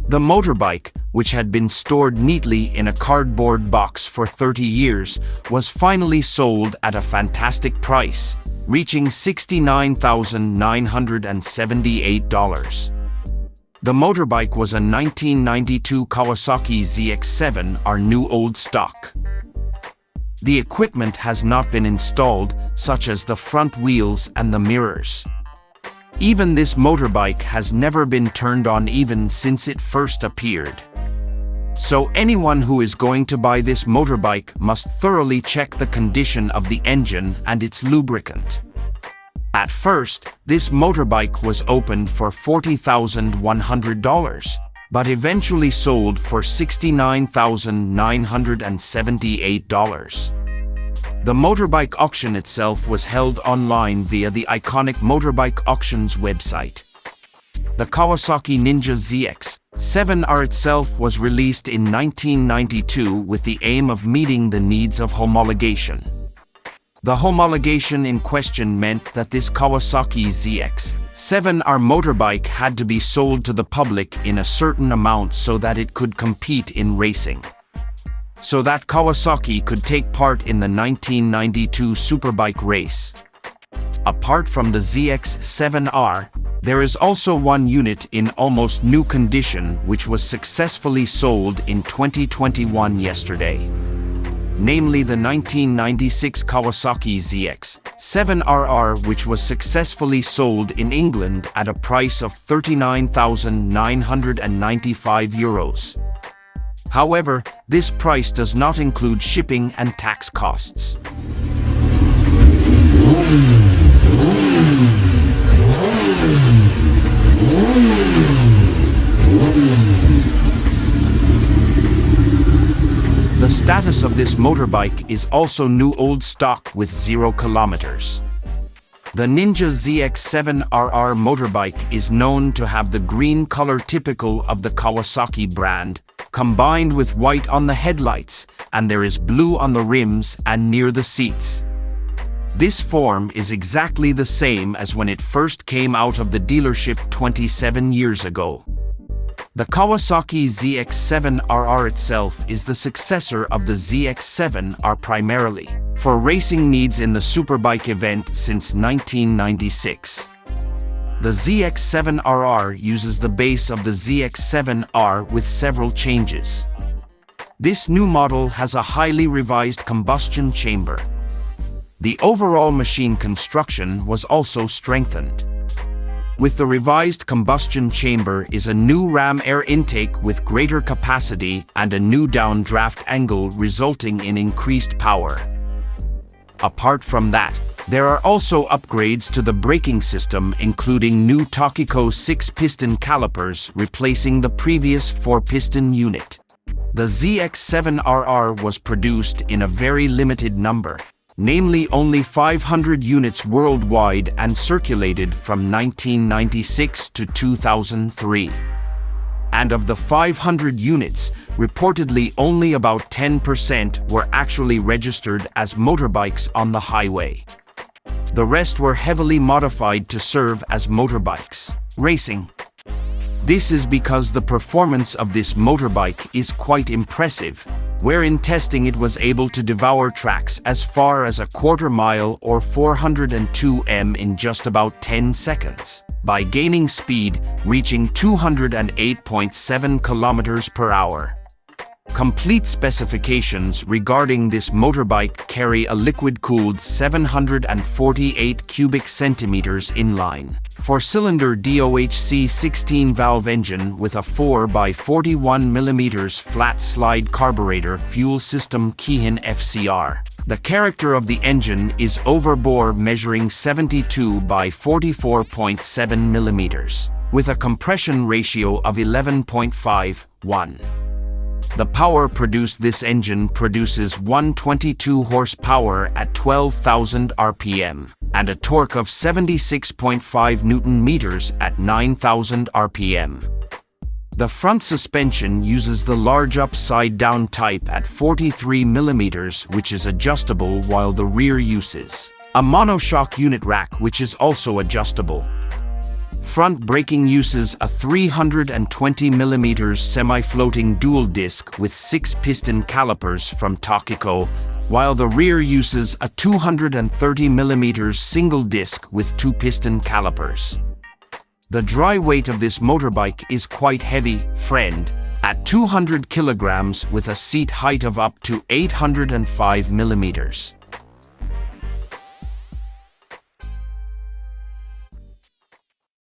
The motorbike, which had been stored neatly in a cardboard box for 30 years, was finally sold at a fantastic price, reaching $69,978. The motorbike was a 1992 Kawasaki ZX-7RR new old stock. The equipment has not been installed, such as the front wheels and the mirrors. Even this motorbike has never been turned on even since it first appeared. So anyone who is going to buy this motorbike must thoroughly check the condition of the engine and its lubricant. At first, this motorbike was opened for $40,100, but eventually sold for $69,978. The motorbike auction itself was held online via the iconic Motorbike Auctions website. The Kawasaki Ninja ZX-7RR itself was released in 1992 with the aim of meeting the needs of homologation. The homologation in question meant that this Kawasaki ZX-7RR motorbike had to be sold to the public in a certain amount so that it could compete in racing. So that Kawasaki could take part in the 1992 Superbike race. Apart from the ZX-7RR, there is also one unit in almost new condition which was successfully sold in 2021 yesterday. Namely the 1996 Kawasaki ZX-7RR, which was successfully sold in England at a price of €39,995. However, this price does not include shipping and tax costs. The status of this motorbike is also new old stock with 0 kilometers. The Ninja ZX-7RR motorbike is known to have the green color typical of the Kawasaki brand, combined with white on the headlights, and there is blue on the rims and near the seats. This form is exactly the same as when it first came out of the dealership 27 years ago. The Kawasaki ZX-7RR itself is the successor of the ZX-7RR primarily for racing needs in the Superbike event since 1996. The ZX-7RR uses the base of the ZX-7RR with several changes. This new model has a highly revised combustion chamber. The overall machine construction was also strengthened. With the revised combustion chamber is a new ram air intake with greater capacity and a new downdraft angle resulting in increased power. Apart from that, there are also upgrades to the braking system, including new Tokiko 6-piston calipers replacing the previous 4-piston unit. The ZX-7RR was produced in a very limited number, namely only 500 units worldwide and circulated from 1996 to 2003. And of the 500 units, reportedly only about 10% were actually registered as motorbikes on the highway. The rest were heavily modified to serve as motorbikes racing. This is because the performance of this motorbike is quite impressive, where in testing it was able to devour tracks as far as a quarter mile or 402 m in just about 10 seconds, by gaining speed reaching 208.7 kilometers per hour. Complete specifications regarding this motorbike carry a liquid-cooled 748 cubic centimeters inline, 4-cylinder DOHC 16-valve engine with a 4x41 mm flat-slide carburetor fuel system Keihin FCR. The character of the engine is overbore, measuring 72 by 44.7 mm, with a compression ratio of 11.51. The power produced this engine produces 122 horsepower at 12,000 RPM and a torque of 76.5 Nm at 9,000 RPM. The front suspension uses the large upside-down type at 43 mm, which is adjustable, while the rear uses a monoshock unit rack which is also adjustable. Front braking uses a 320mm semi-floating dual disc with 6-piston calipers from Takiko, while the rear uses a 230mm single disc with 2-piston calipers. The dry weight of this motorbike is quite heavy, friend, at 200 kilograms with a seat height of up to 805mm.